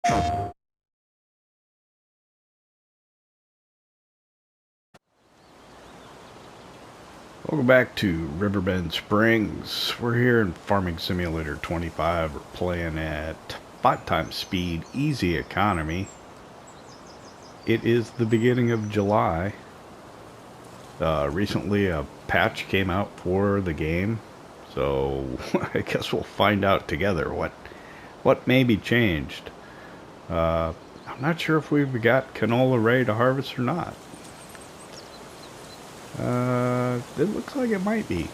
Welcome back to Riverbend Springs. We're here in Farming Simulator 25. We're playing at 5 times speed, easy economy. It is the beginning of July. Recently a patch came out for the game, so I guess we'll find out together what may be changed. I'm not sure if we've got canola ready to harvest or not. It looks like it might be.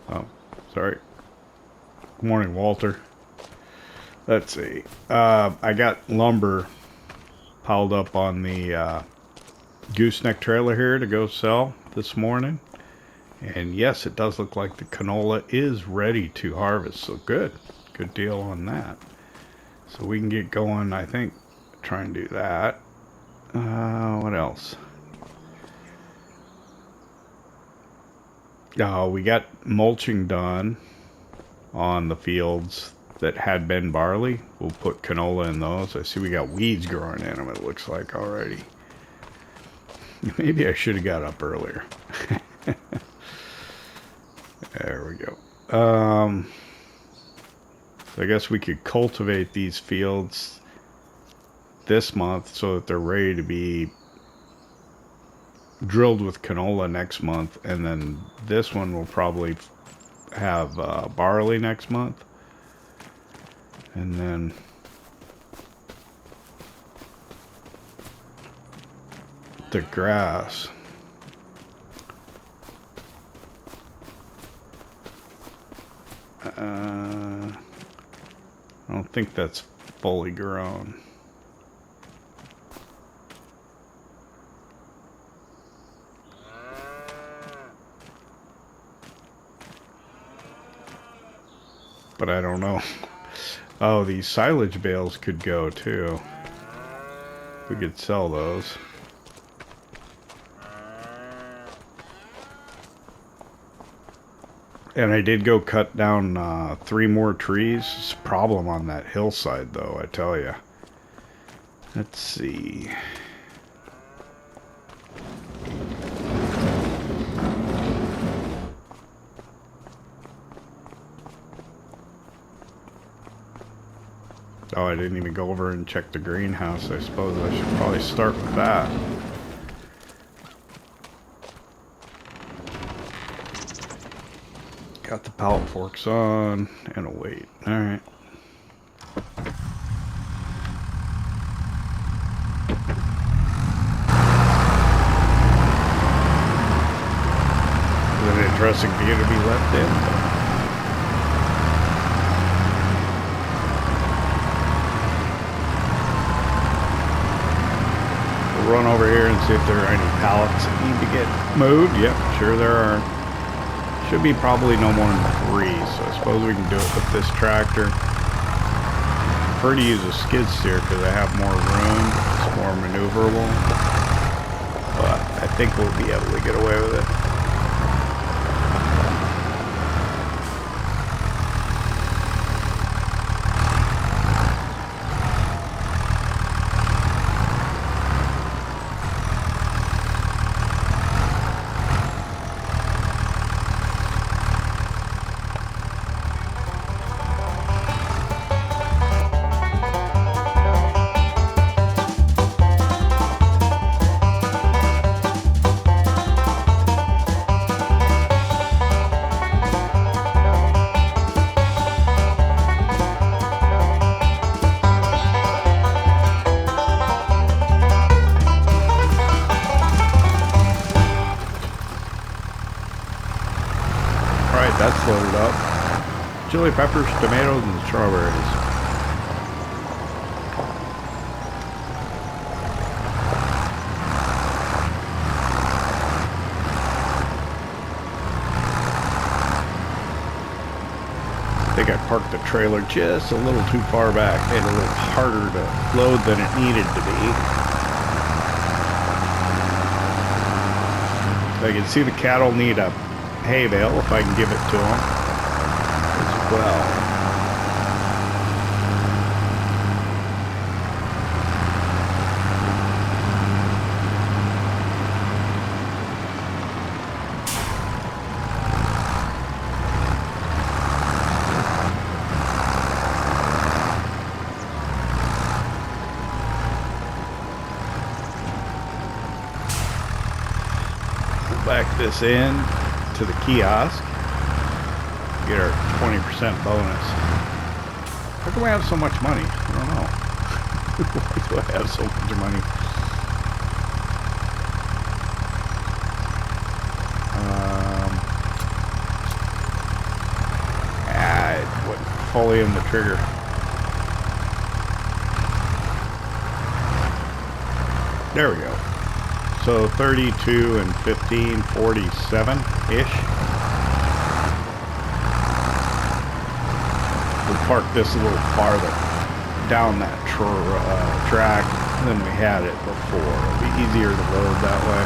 Oh, sorry. Good morning, Walter. Let's see. I got lumber piled up on the gooseneck trailer here to go sell this morning. And yes, it does look like the canola is ready to harvest. So good. Good deal on that. So we can get going, I think, try and do that. What else? We got mulching done on the fields that had been barley. We'll put canola in those. I see we got weeds growing in them, it looks like already. Maybe I should have got up earlier. There we go. So I guess we could cultivate these fields this month so that they're ready to be drilled with canola next month, and then this one will probably have barley next month, and then the grass. I don't think that's fully grown. But I don't know. Oh, these silage bales could go too. We could sell those. And I did go cut down 3 more trees. It's a problem on that hillside though, I tell you. Let's see. Oh, I didn't even go over and check the greenhouse. I suppose I should probably start with that. Got the pallet forks on and a weight. Alright. Is it interesting for you to be left in? Run over here and see if there are any pallets that need to get moved. Yep, sure there are. Should be probably no more than 3, so I suppose we can do it with this tractor. I prefer to use a skid steer because I have more room. It's more maneuverable. But I think we'll be able to get away with it. That's loaded up. Chili peppers, tomatoes, and strawberries. I think I parked the trailer just a little too far back. Made it a little harder to load than it needed to be. I can see the cattle need a hay bale if I can give it to them as well. this in to the kiosk. Get our 20% bonus. How come we have so much money? I don't know. Why do I have so much money? It went fully in the trigger. There we go. So 32 and 15, 47-ish. We'll park this a little farther down that track than we had it before. It'll be easier to load that way.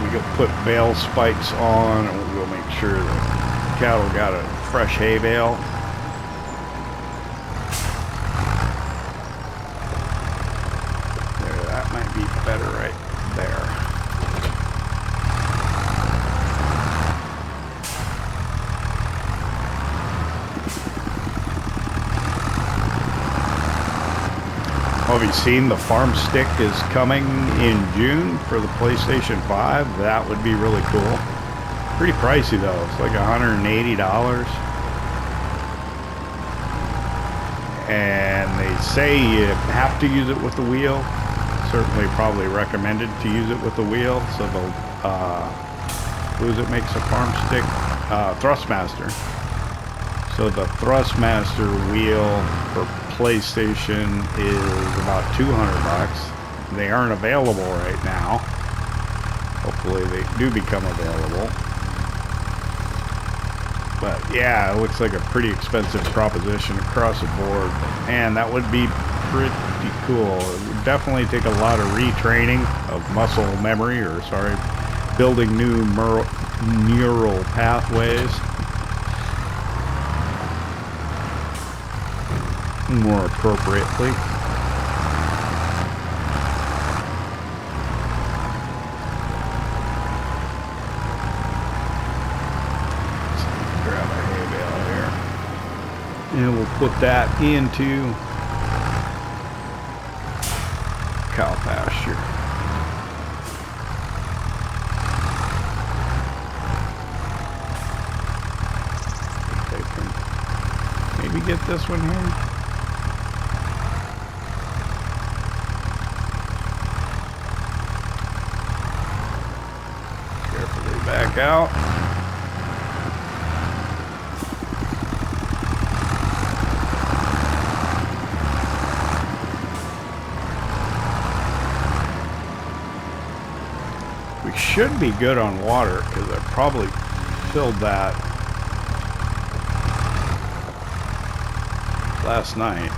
We can put bale spikes on, and we'll make sure that cattle got a fresh hay bale. There, that might be better right there. Have you seen the farm stick is coming in June for the PlayStation 5? That would be really cool. Pretty pricey though. It's like $180. And they say you have to use it with the wheel. Certainly probably recommended to use it with the wheel. So the who is it makes a farm stick? Thrustmaster. So the Thrustmaster wheel for PlayStation is about $200. They aren't available right now. Hopefully they do become available. But yeah, it looks like a pretty expensive proposition across the board. And that would be pretty cool. It would definitely take a lot of retraining of muscle memory, or sorry, building new neural pathways. More appropriately. And we'll put that into cow pasture. If I can maybe get this one here. Carefully back out. Should be good on water because I probably filled that last night.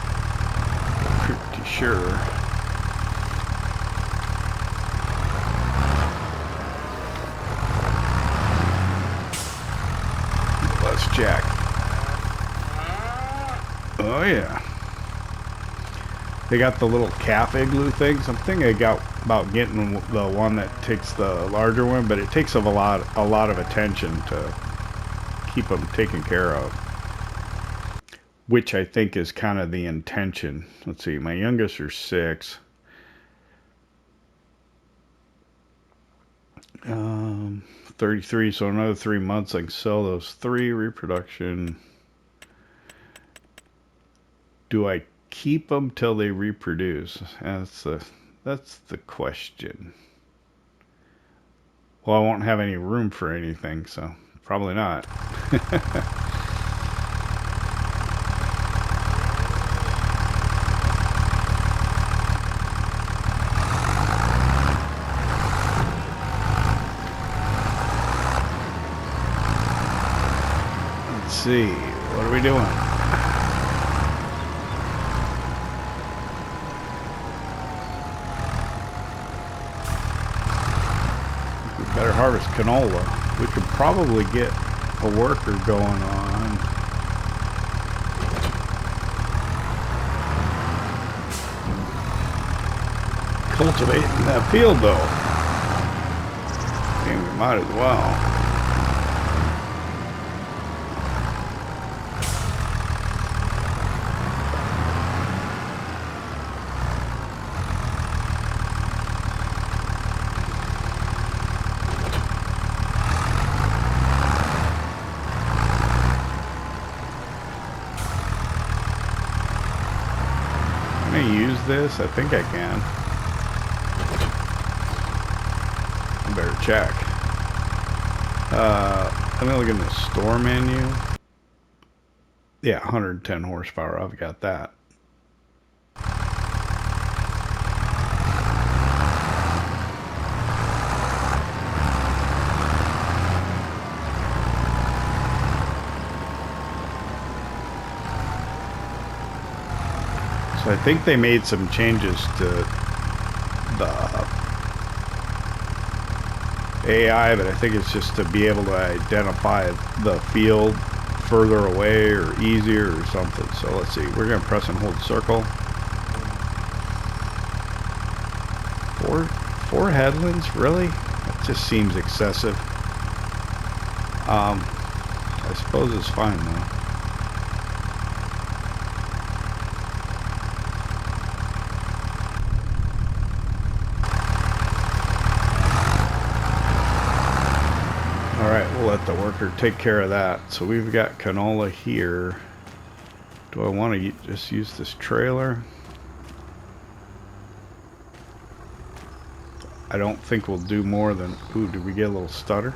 Pretty sure. Let's check. Oh yeah. They got the little calf igloo things. I'm thinking about getting the one that takes the larger one, but it takes a lot of attention to keep them taken care of, which I think is kind of the intention. Let's see, my youngest are 6. 33, so another 3 months I can sell those 3. Reproduction. Do I keep them till they reproduce? That's the question. Well, I won't have any room for anything, so probably not. Let's see, what are we doing? Better harvest canola. We could probably get a worker going on. Cultivating that field though. I mean, we might as well. this? I think I can. I better check. Let me look in the store menu. Yeah, 110 horsepower. I've got that. So I think they made some changes to the AI, but I think it's just to be able to identify the field further away or easier or something. So let's see. We're going to press and hold circle. Four headlands? Really? That just seems excessive. I suppose it's fine though. Alright, we'll let the worker take care of that. So we've got canola here. Do I want to just use this trailer? I don't think we'll do more than... Ooh, did we get a little stutter?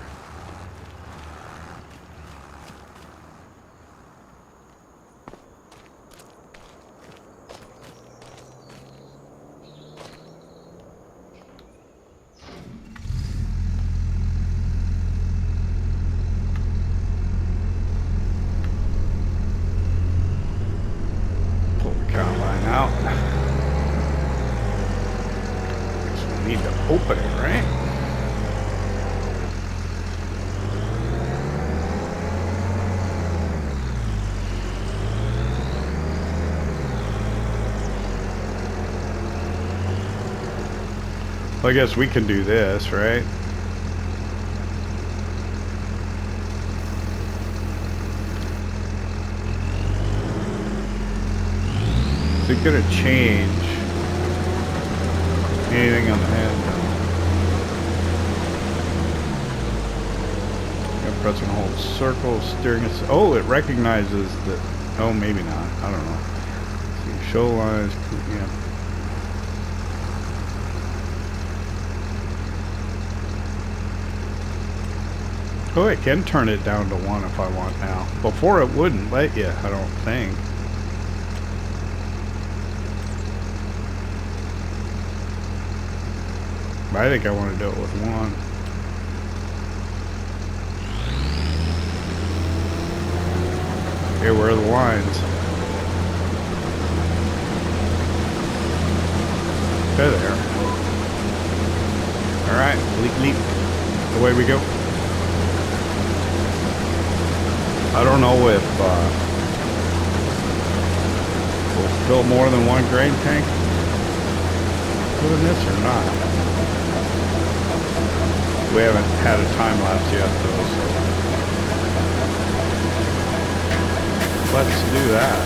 Open it, right? Well, I guess we can do this, right? Is it gonna change anything on the head? Press and hold circle, steering it. Oh, it recognizes that. Oh, maybe not. I don't know. See, show lines. Yeah. Oh, I can turn it down to 1 if I want now. Before it wouldn't let you, I don't think. But I think I want to do it with 1. Okay, where are the lines? There they are. Alright, leap, leap. Away we go. I don't know if we'll fill more than 1 grain tank doing this or not. We haven't had a time lapse yet though, so let's do that.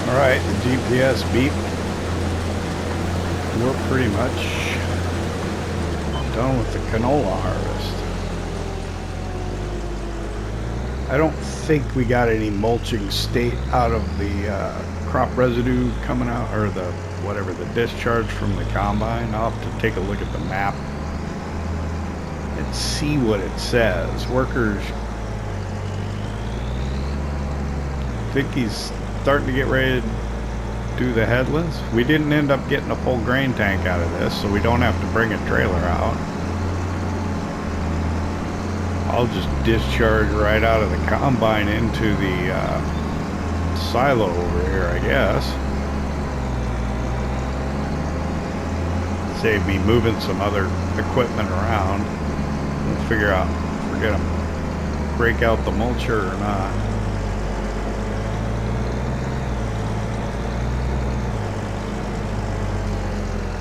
Alright, the GPS beep. We're pretty much done with the canola harvest. I don't think we got any mulching state out of the crop residue coming out, or the whatever, the discharge from the combine. I'll have to take a look at the map and see what it says. Workers, I think he's starting to get ready to do the headless. We didn't end up getting a full grain tank out of this, so we don't have to bring a trailer out. I'll just discharge right out of the combine into the silo over here, I guess. Save me moving some other equipment around. We'll figure out if we're gonna break out the mulcher or not.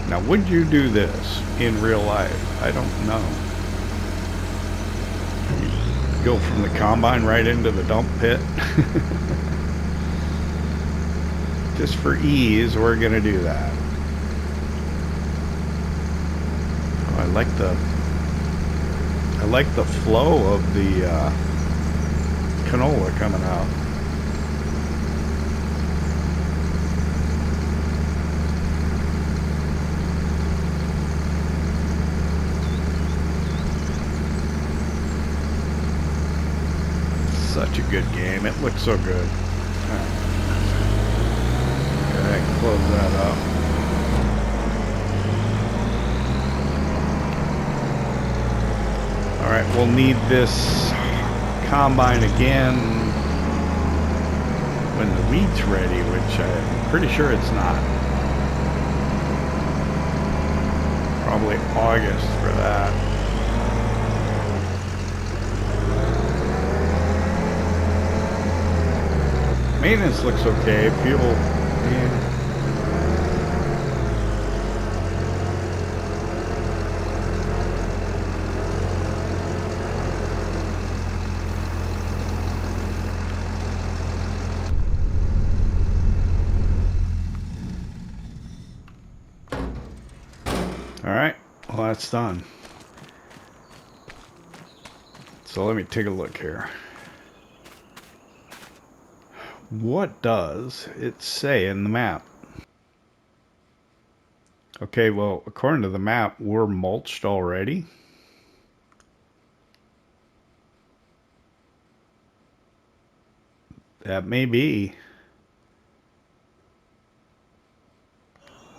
Now, would you do this in real life? I don't know. Go from the combine right into the dump pit. Just for ease, we're gonna do that. Oh, I like the flow of the canola coming out. Such a good game. It looks so good. All right. Go ahead and close that up. All right, we'll need this combine again when the wheat's ready, which I'm pretty sure it's not. Probably August for that. Maintenance looks okay. Fuel, yeah. All right, well, that's done. So let me take a look here. What does it say in the map? Okay, well, according to the map, we're mulched already. That may be.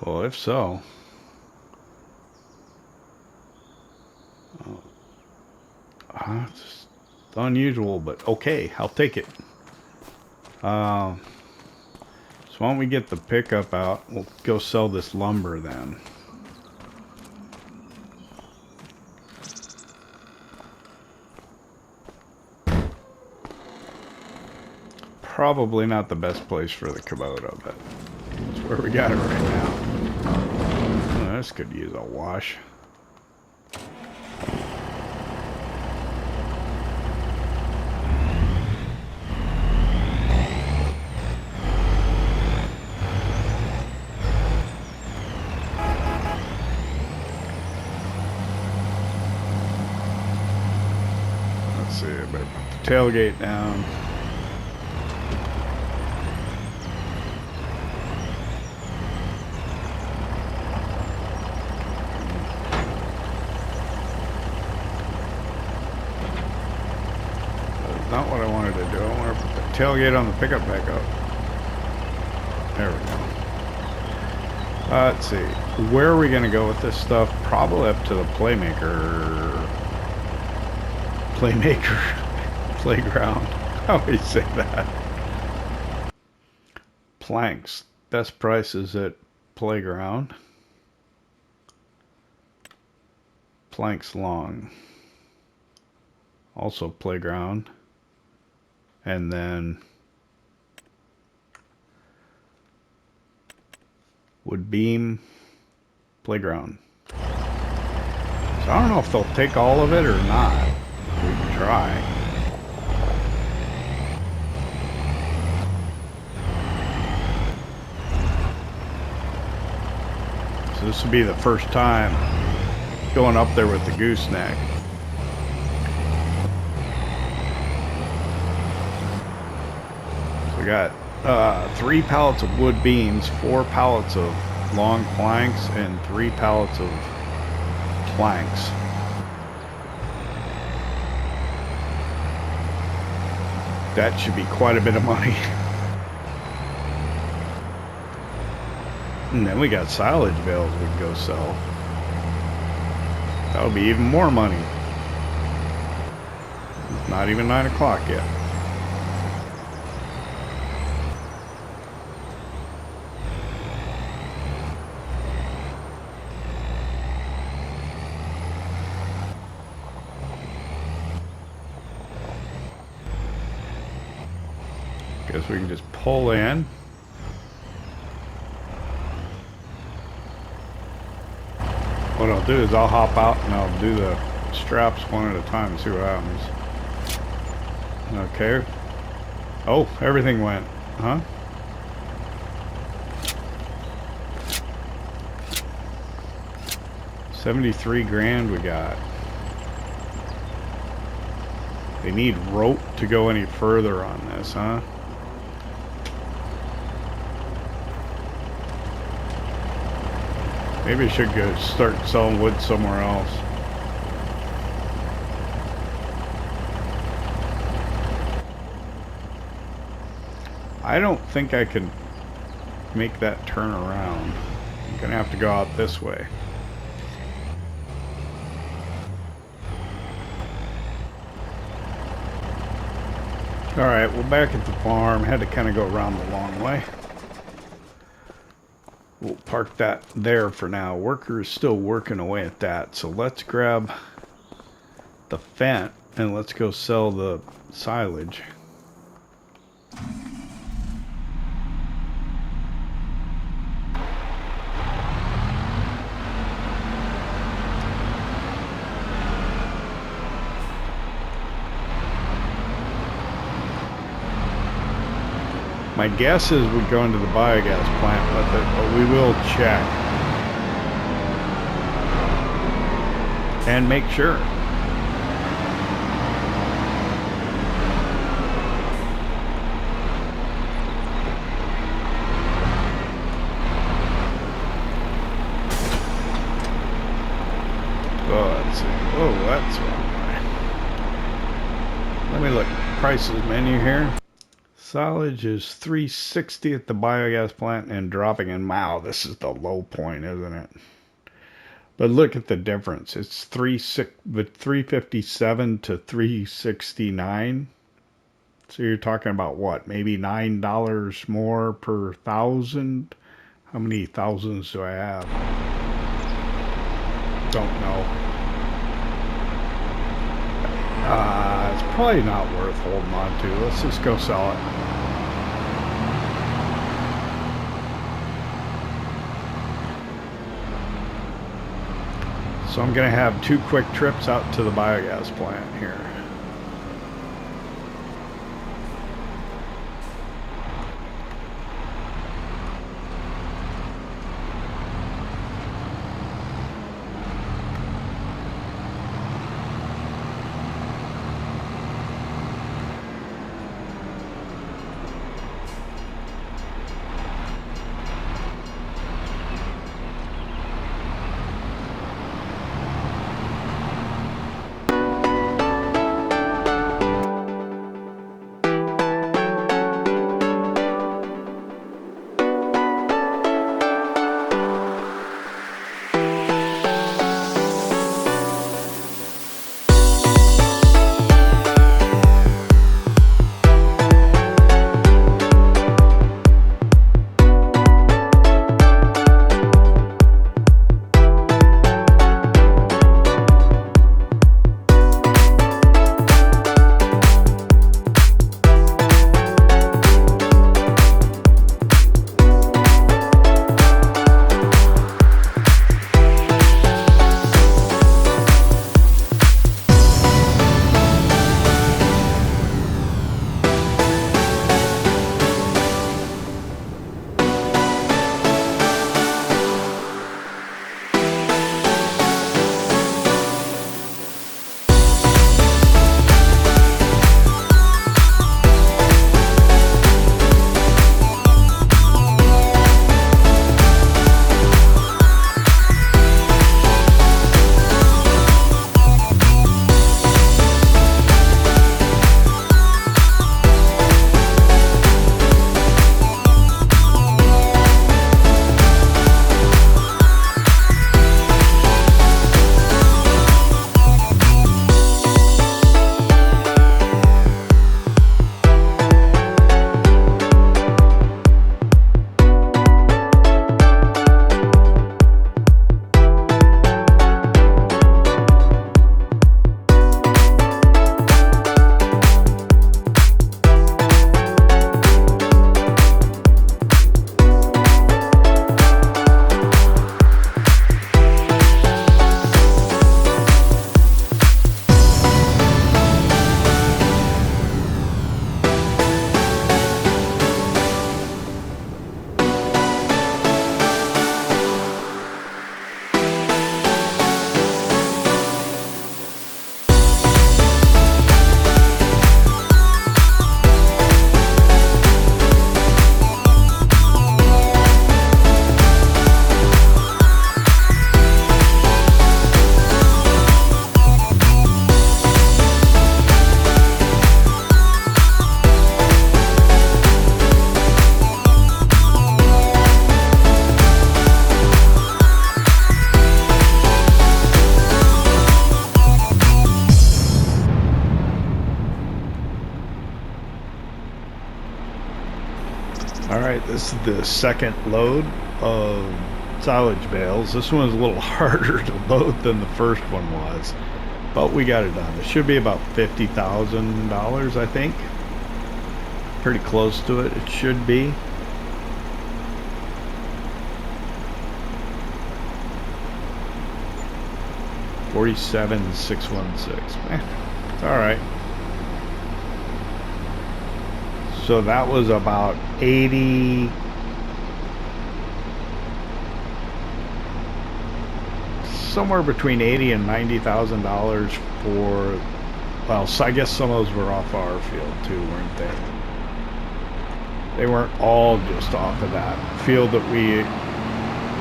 Well, if so. It's unusual, but okay, I'll take it. So why don't we get the pickup out? We'll go sell this lumber then. Probably not the best place for the Kubota, but it's where we got it right now. Oh, this could use a wash. Tailgate down. That's not what I wanted to do. I want to put the tailgate on the pickup back up. There we go. Let's see. Where are we going to go with this stuff? Probably up to the Playmaker. Playground. I always say that. Planks. Best prices at Playground. Planks long. Also Playground. And then wood beam, Playground. So I don't know if they'll take all of it or not. We can try. So this will be the first time going up there with the gooseneck. got 3 pallets of wood beams, 4 pallets of long planks, and 3 pallets of planks. That should be quite a bit of money. And then we got silage bales we can go sell. That'll be even more money. It's not even 9 o'clock yet. Guess we can just pull in. What I'll do is I'll hop out and I'll do the straps one at a time and see what happens. Okay. Oh, everything went, huh? $73 grand we got. They need rope to go any further on this, huh? Maybe I should go start selling wood somewhere else. I don't think I can make that turn around. I'm gonna have to go out this way. Alright, we're back at the farm. Had to kind of go around the long way. We'll park that there for now. Worker is still working away at that. So let's grab the fent and let's go sell the silage. My guess is we go into the biogas plant, but we will check and make sure. Oh, let's see. Oh, that's wrong way. Let me look. Prices menu here. Silage is $3.60 at the biogas plant and dropping in. Wow, this is the low point, isn't it? But look at the difference. It's $3.57 to $3.69. So you're talking about what? Maybe $9 more per thousand. How many thousands do I have? Don't know. It's probably not worth holding on to. Let's just go sell it. So I'm going to have 2 quick trips out to the biogas plant here. This is the second load of silage bales. This one was a little harder to load than the first one was, but we got it done. It should be about $50,000, I think. Pretty close to it, it should be. $47,616. It's all right. So that was about 80. Somewhere between $80,000 and $90,000 for, well, so I guess some of those were off our field too, weren't they? They weren't all just off of that field that we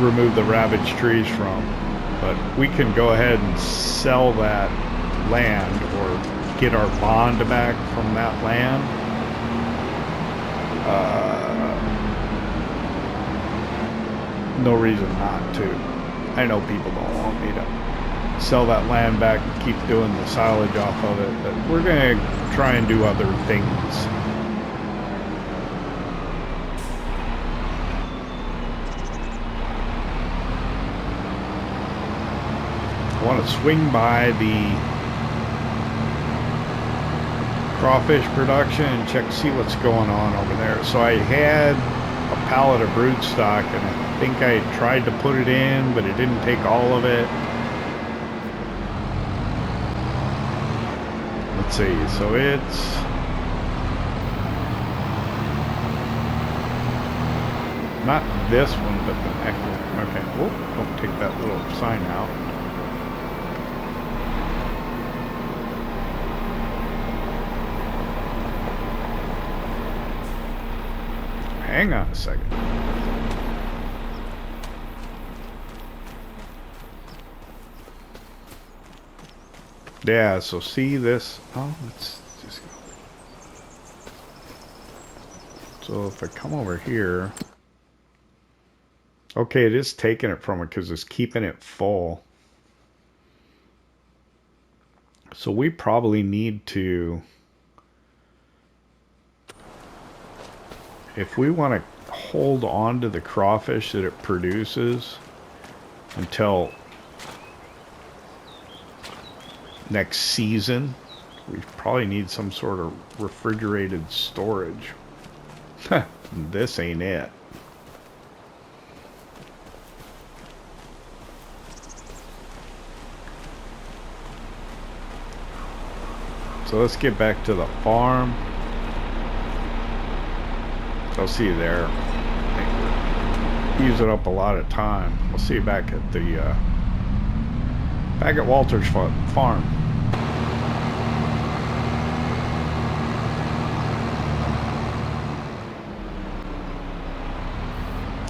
removed the ravaged trees from, but we can go ahead and sell that land or get our bond back from that land. No reason not to. I know people don't want me to sell that land back and keep doing the silage off of it, but we're going to try and do other things. I want to swing by the crawfish production and check, see what's going on over there. So I had a pallet of broodstock, and I think I tried to put it in, but it didn't take all of it. Let's see, so it's not this one, but the next one. Okay, whoop, don't take that little sign out. Hang on a second. Yeah, so see this. Oh, let's just go. So if I come over here. Okay, it is taking it from it because it's keeping it full. So we probably need to, if we want to hold on to the crawfish that it produces until next season, we probably need some sort of refrigerated storage. This ain't it. So let's get back to the farm. I'll see you there. I think we're using up a lot of time. We'll see you back at the back at Walter's farm.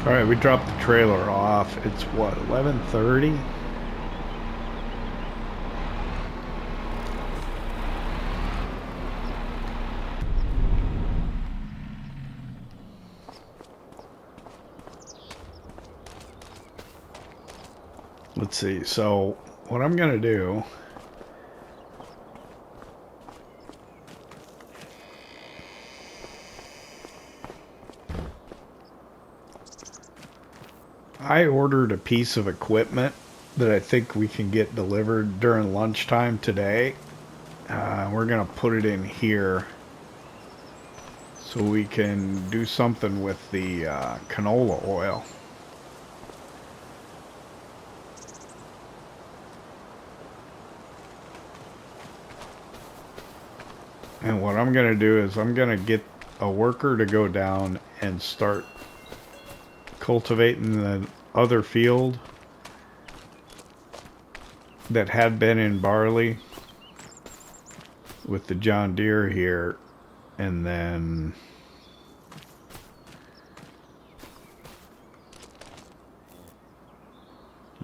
All right, we dropped the trailer off. It's what, 11:30? Let's see, so what I'm gonna do, I ordered a piece of equipment that I think we can get delivered during lunchtime today. We're gonna put it in here so we can do something with the canola oil. And what I'm going to do is I'm going to get a worker to go down and start cultivating the other field that had been in barley with the John Deere here. And then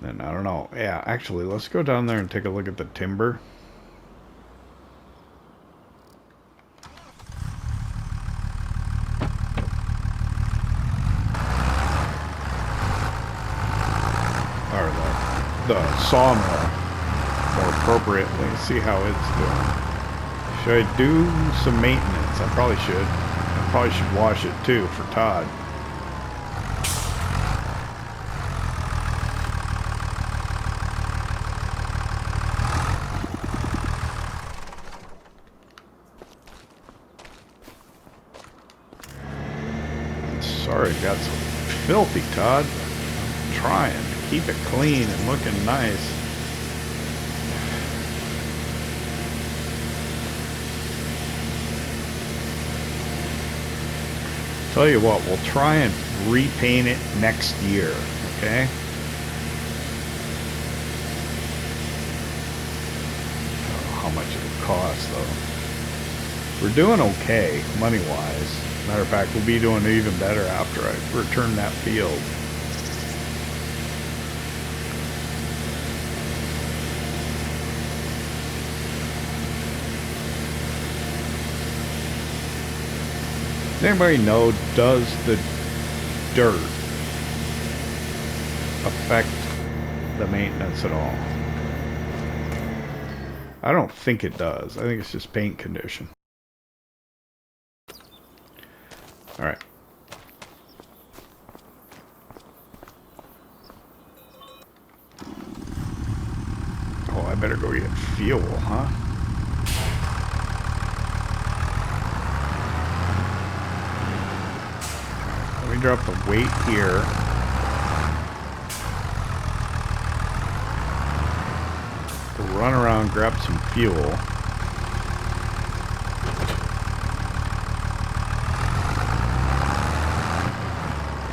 I don't know. Yeah, actually, let's go down there and take a look at the timber. The sawmill, more appropriately, see how it's doing. Should I do some maintenance? I probably should. I probably should wash it too for Todd. got some filthy, Todd. I'm trying to keep it clean and looking nice. Tell you what, we'll try and repaint it next year, okay? I don't know how much it'll cost, though. We're doing okay, money-wise. Matter of fact, we'll be doing even better after I return that field. Does anybody know, does the dirt affect the maintenance at all? I don't think it does. I think it's just paint condition. Alright. Oh, I better go get fuel, huh? Let me drop the weight here. We'll run around, grab some fuel.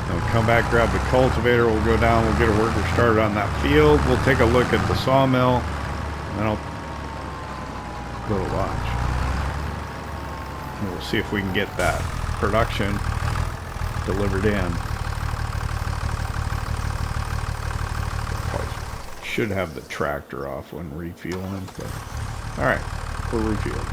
Then we'll come back, grab the cultivator, we'll go down, we'll get a worker started on that field. We'll take a look at the sawmill, and then I'll go to lunch. And we'll see if we can get that production delivered in. Probably should have the tractor off when refueling, but alright, we're refueling.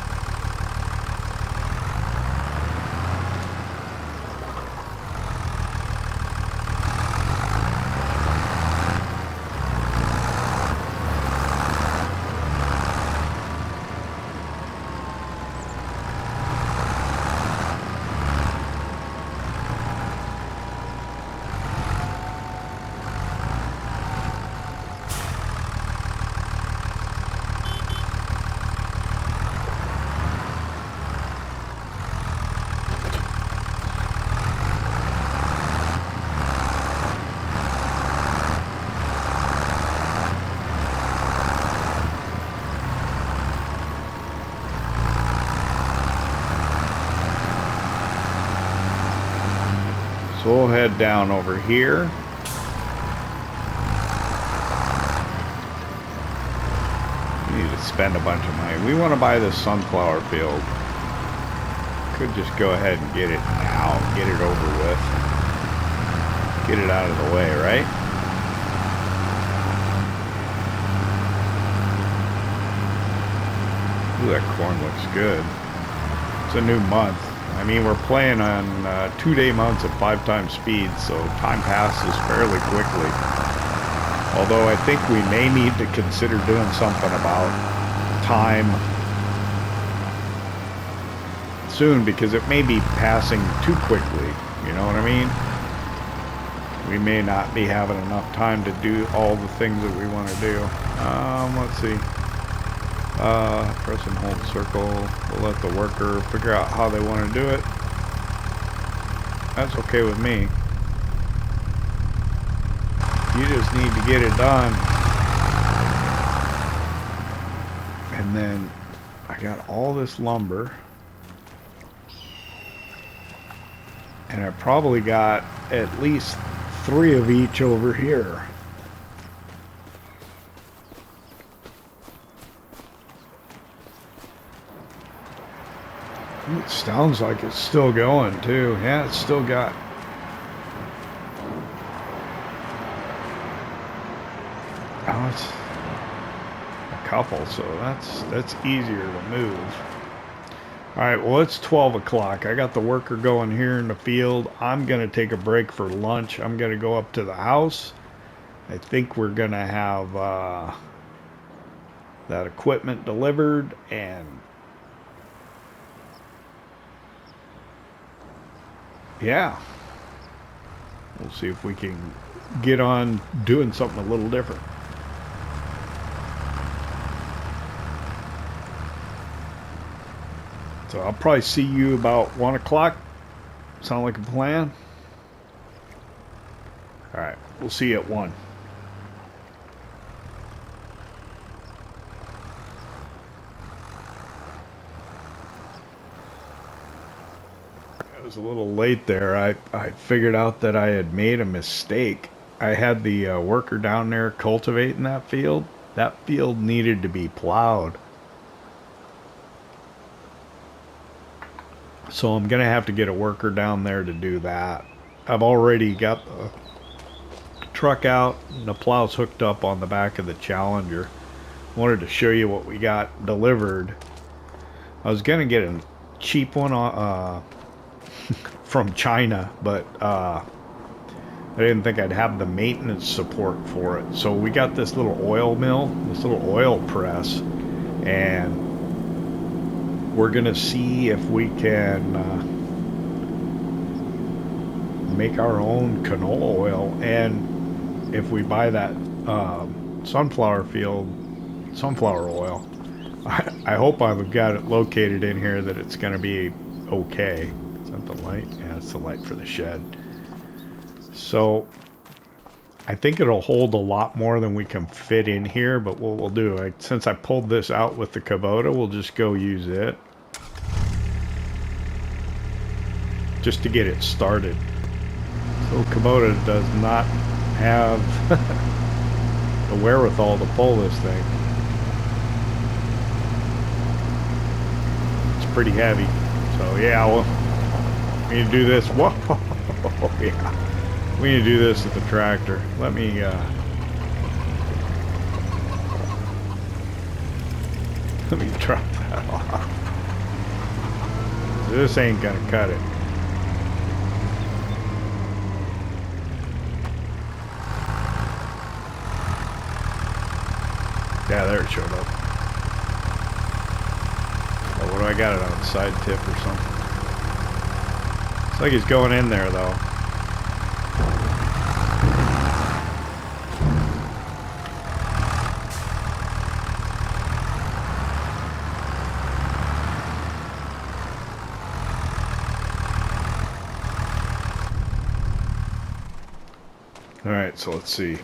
So we'll head down over here. We need to spend a bunch of money. We want to buy this sunflower field. Could just go ahead and get it now, get it over with. Get it out of the way, right? Ooh, that corn looks good. It's a new month. I mean, we're playing on 2-day months at 5 times speed, so time passes fairly quickly. Although I think we may need to consider doing something about time soon, because it may be passing too quickly, you know what I mean? We may not be having enough time to do all the things that we want to do. Let's see. Press and hold circle. We'll let the worker figure out how they want to do it. That's okay with me. You just need to get it done. And then I got all this lumber. And I probably got at least 3 of each over here. It sounds like it's still going too. Yeah, it's still got. Oh, it's a couple, so that's easier to move. All right, well, it's 12 o'clock. I got the worker going here in the field. I'm gonna take a break for lunch. I'm gonna go up to the house. I think we're gonna have that equipment delivered, and yeah, we'll see if we can get on doing something a little different. So I'll probably see you about 1 o'clock. Sound like a plan? Alright, we'll see you at 1. I was a little late there. I figured out that I had made a mistake. I had the worker down there cultivating that field. That field needed to be plowed. So I'm going to have to get a worker down there to do that. I've already got the truck out and the plow's hooked up on the back of the Challenger. Wanted to show you what we got delivered. I was going to get a cheap one from China, but I didn't think I'd have the maintenance support for it. So we got this little oil mill, this little oil press, and we're gonna see if we can make our own canola oil, and if we buy that sunflower oil. I hope I've got it located in here that it's gonna be okay. Is that the light? Yeah, it's the light for the shed. So I think it'll hold a lot more than we can fit in here, but what we'll do, since I pulled this out with the Kubota, we'll just go use it. Just to get it started. So Kubota does not have the wherewithal to pull this thing. It's pretty heavy. So yeah, we need to do this. Whoa, yeah. We need to do this with the tractor. Let me drop that off. This ain't gonna cut it. Yeah, there it showed up. Oh, what do I got it on? Side tip or something? Looks like he's going in there though. Alright, so let's see.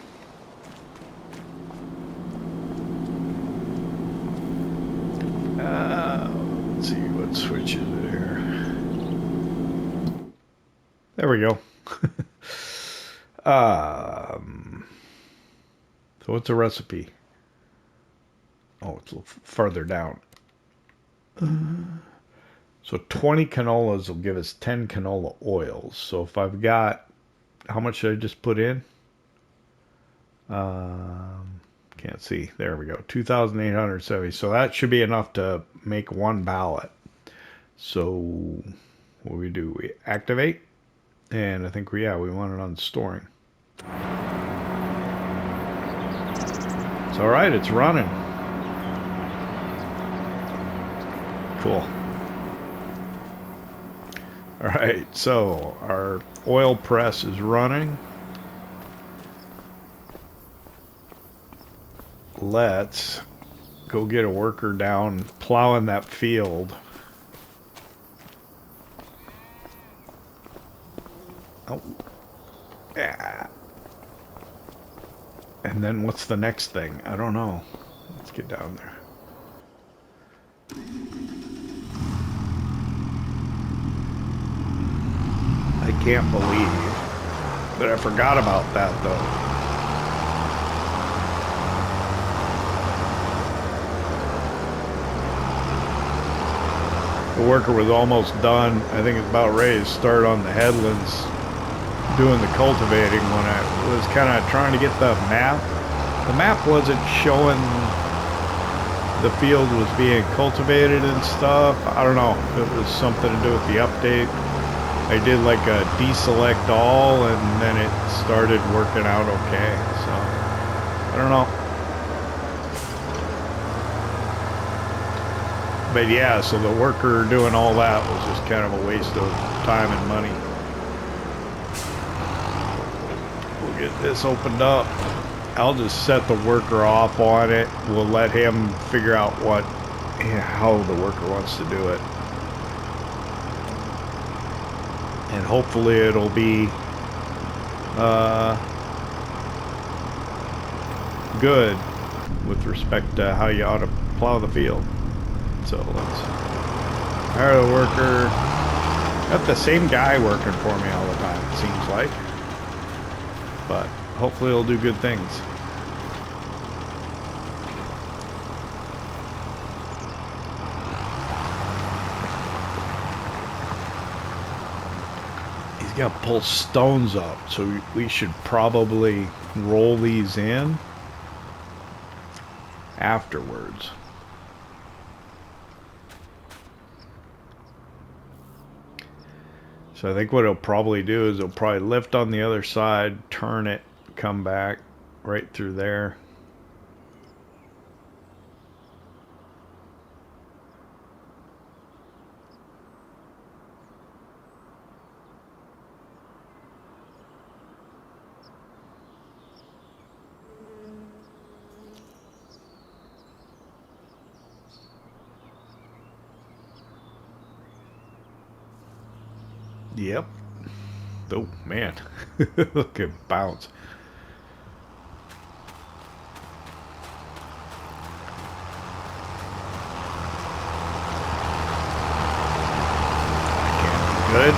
Let's see what switch is it here. There we go. So what's the recipe? Oh, it's a little further down. So 20 canolas will give us 10 canola oils. So if I've got, how much should I just put in? Can't see. There we go. 2,870. So that should be enough to make one ballot. So what we do? We activate, and I think we want it on storing. It's all right. It's running. Cool. All right. So our oil press is running. Let's go get a worker down plowing that field. Oh. Yeah. And then what's the next thing? I don't know. Let's get down there. I can't believe that I forgot about that though. The worker was almost done. I think it's about ready to start on the headlands doing the cultivating when I was kind of trying to get the map. The map wasn't showing the field was being cultivated and stuff. I don't know if it was something to do with the update. I did like a deselect all and then it started working out okay. So I don't know. But yeah, so the worker doing all that was just kind of a waste of time and money. We'll get this opened up. I'll just set the worker off on it. We'll let him figure out how the worker wants to do it. And hopefully it'll be good with respect to how you ought to plow the field. So let's hire the worker. Got the same guy working for me all the time, it seems like. But hopefully he'll do good things. He's got to pull stones up, so we should probably roll these in afterwards. So I think what he'll probably do is he'll probably lift on the other side, turn it, come back right through there. Yep. Oh, man. Look at bounce. Good.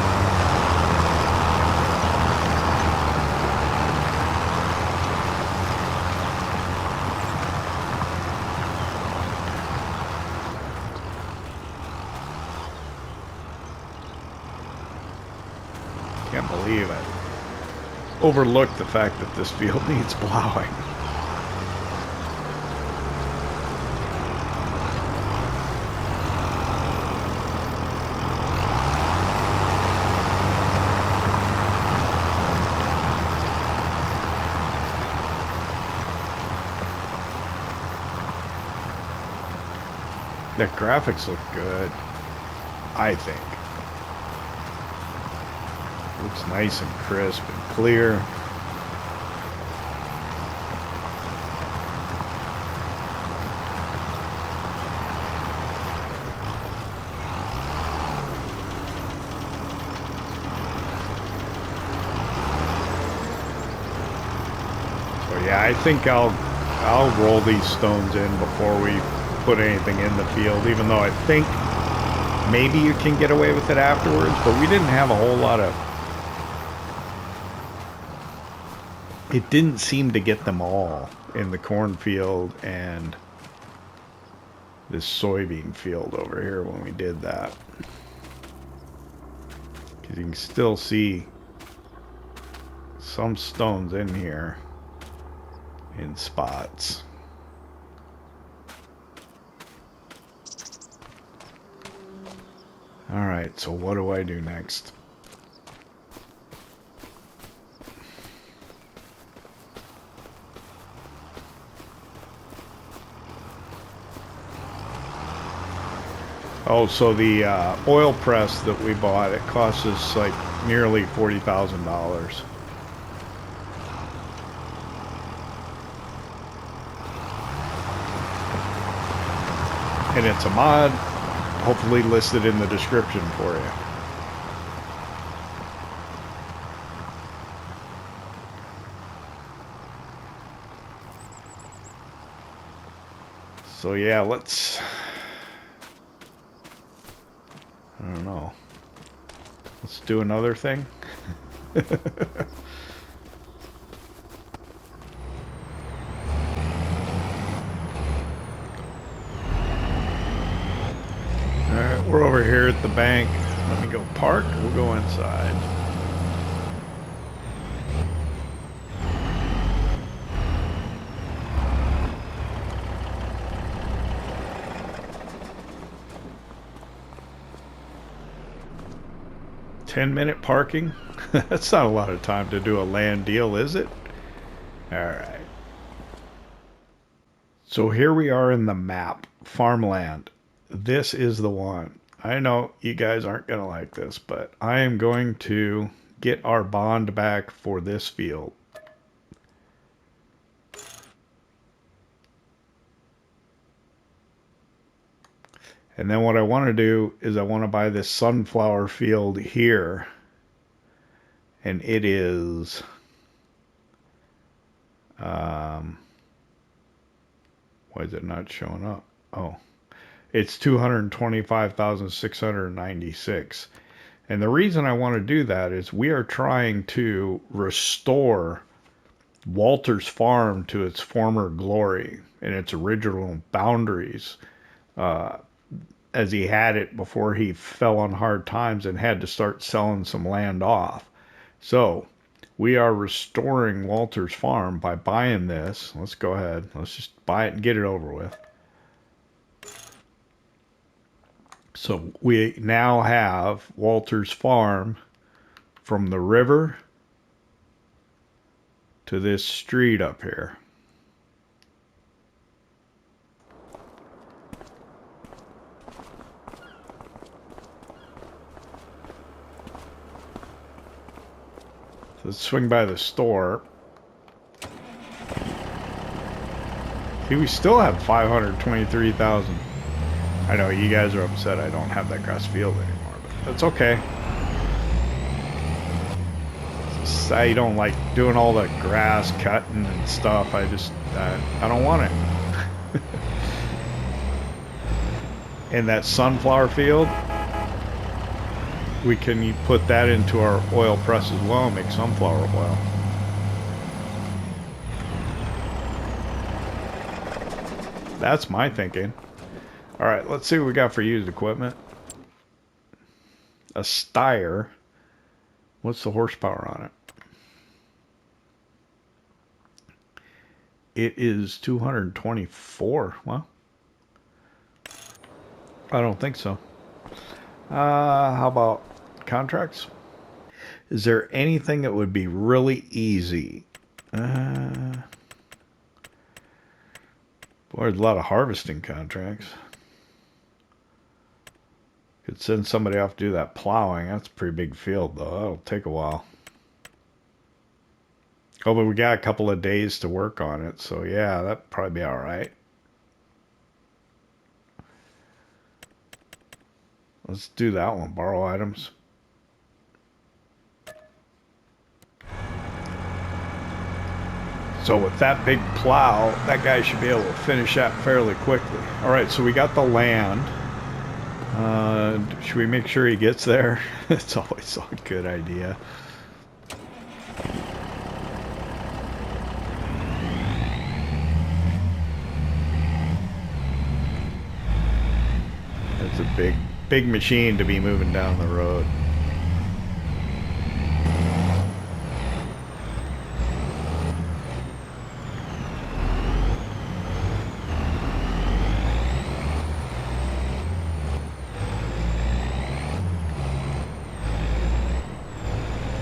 Can't believe it. Overlooked the fact that this field needs plowing. The graphics look good, I think. Looks nice and crisp and clear. So yeah, I think I'll roll these stones in before we put anything in the field, even though I think maybe you can get away with it afterwards, but we didn't have a whole lot of... It didn't seem to get them all in the cornfield and this soybean field over here when we did that. Because you can still see some stones in here in spots. Alright, so what do I do next? Oh, so the oil press that we bought, it cost us like nearly $40,000. And it's a mod, hopefully listed in the description for you. So yeah, let's... I don't know. Let's do another thing. Alright, we're over here at the bank. Let me go park. We'll go inside. $10-minute parking? That's not a lot of time to do a land deal, is it? Alright. So here we are in the map. Farmland. This is the one. I know you guys aren't going to like this, but I am going to get our bond back for this field. And then what I want to do is I want to buy this sunflower field here. And it is... Why is it not showing up? Oh, it's 225,696. And the reason I want to do that is we are trying to restore Walter's farm to its former glory and its original boundaries, as he had it before he fell on hard times and had to start selling some land off. So we are restoring Walter's farm by buying this. Let's go ahead. Let's just buy it and get it over with. So we now have Walter's farm from the river to this street up here. Let's swing by the store. See, we still have 523,000. I know you guys are upset I don't have that grass field anymore, but that's okay. I don't like doing all the grass cutting and stuff. I don't want it. In that sunflower field, we can put that into our oil press as well and make sunflower oil. That's my thinking. All right, let's see what we got for used equipment. A Steyr. What's the horsepower on it? It is 224. Well, I don't think so. How about contracts? Is there anything that would be really easy? Boy, there's a lot of harvesting contracts. Could send somebody off to do that plowing. That's a pretty big field, though. That'll take a while. Oh, but we got a couple of days to work on it, so yeah, that'd probably be all right. Let's do that one. Borrow items. So with that big plow, that guy should be able to finish that fairly quickly. All right, so we got the land. Should we make sure he gets there? It's always a good idea. It's a big machine to be moving down the road.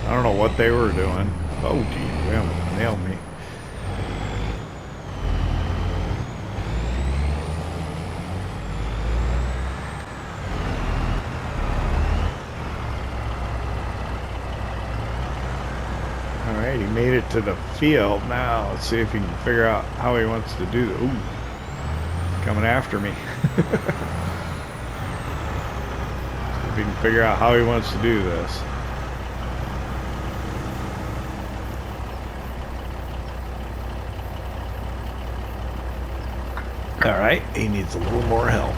I don't know what they were doing. Oh, gee, they almost nailed me. Alright, he made it to the field. Now, let's see if he can figure out how he wants to do this. Ooh, coming after me. See if he can figure out how he wants to do this. Alright, he needs a little more help.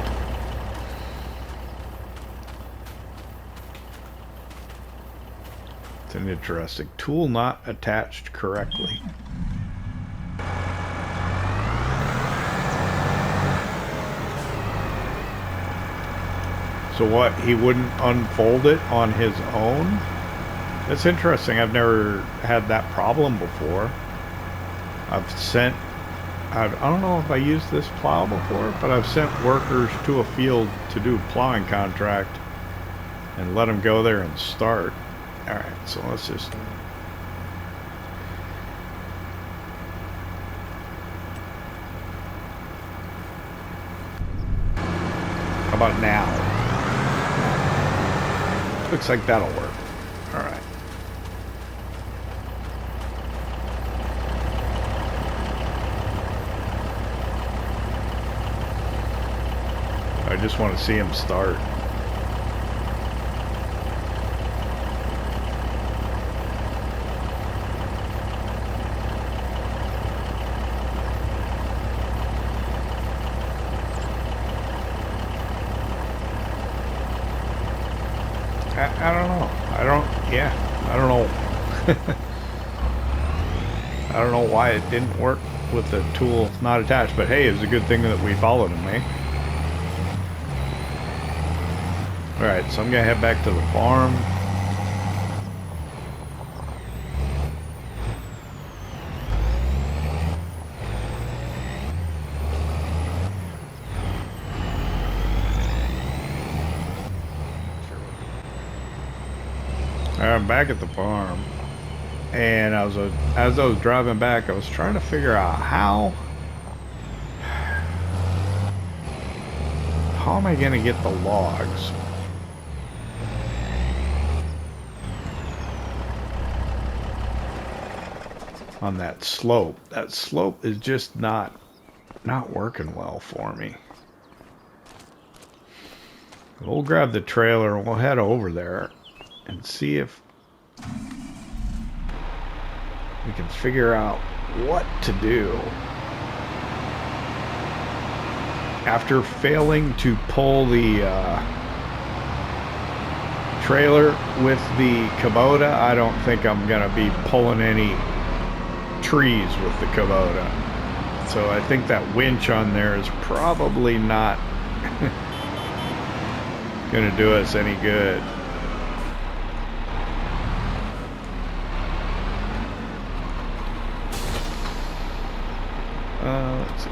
It's an interesting tool not attached correctly. So what, he wouldn't unfold it on his own? That's interesting. I've never had that problem before. I've sent, I don't know if I used this plow before, but I've sent workers to a field to do a plowing contract and let them go there and start. All right, so let's just... How about now? Looks like that'll work. All right. I just want to see him start. I don't know. I don't know. I don't know why it didn't work with the tool not attached, but hey, it's a good thing that we followed him, eh? Alright, so I'm gonna head back to the farm. I'm back at the farm, and as I was driving back, I was trying to figure out how am I gonna get the logs on that slope. That slope is just not working well for me. We'll grab the trailer and we'll head over there and see if we can figure out what to do. After failing to pull the trailer with the Kubota, I don't think I'm gonna be pulling any trees with the Kubota. So I think that winch on there is probably not gonna do us any good. Let's see,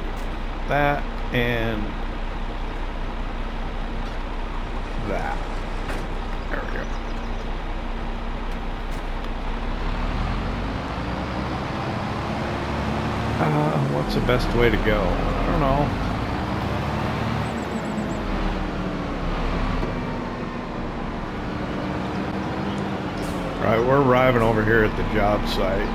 that and that. There we go. What's the best way to go? I don't know. Right, we're arriving over here at the job site.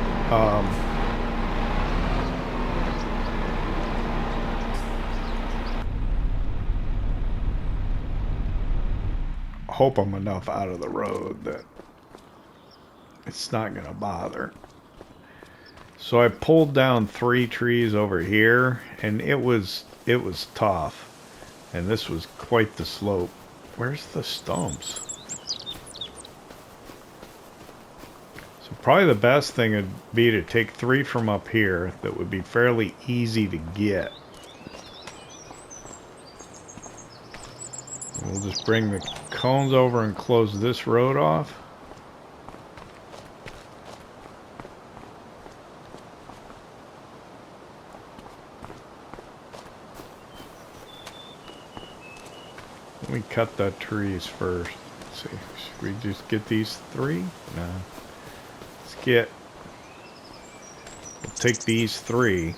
Hope I'm enough out of the road that it's not gonna bother. So I pulled down 3 trees over here, and it was tough, and this was quite the slope. Where's the stumps? So probably the best thing would be to take 3 from up here that would be fairly easy to get. We'll just bring the cones over and close this road off. Let me cut the trees first. Let's see, should we just get these 3? No. We'll take these 3.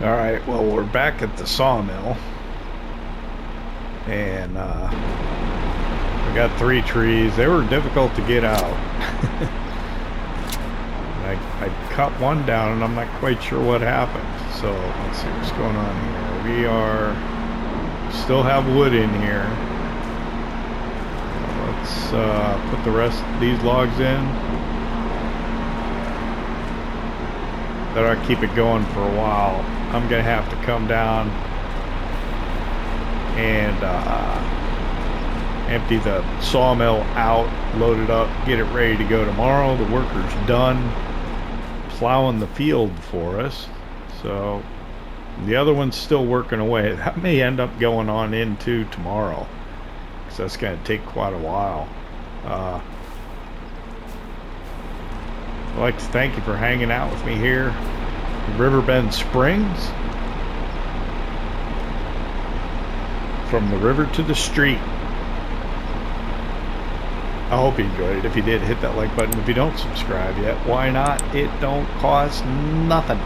Alright, well, we're back at the sawmill. And we got 3 trees. They were difficult to get out. I cut one down and I'm not quite sure what happened. So let's see what's going on here. We still have wood in here. Let's put the rest of these logs in. That'll keep it going for a while. I'm gonna have to come down and empty the sawmill out, load it up, get it ready to go tomorrow. The worker's done plowing the field for us, so the other one's still working away. That may end up going on into tomorrow, because that's going to take quite a while. I'd like to thank you for hanging out with me here in Riverbend Springs. From the river to the street. I hope you enjoyed it. If you did, hit that like button. If you don't subscribe yet, why not? It don't cost nothing.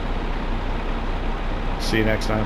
See you next time.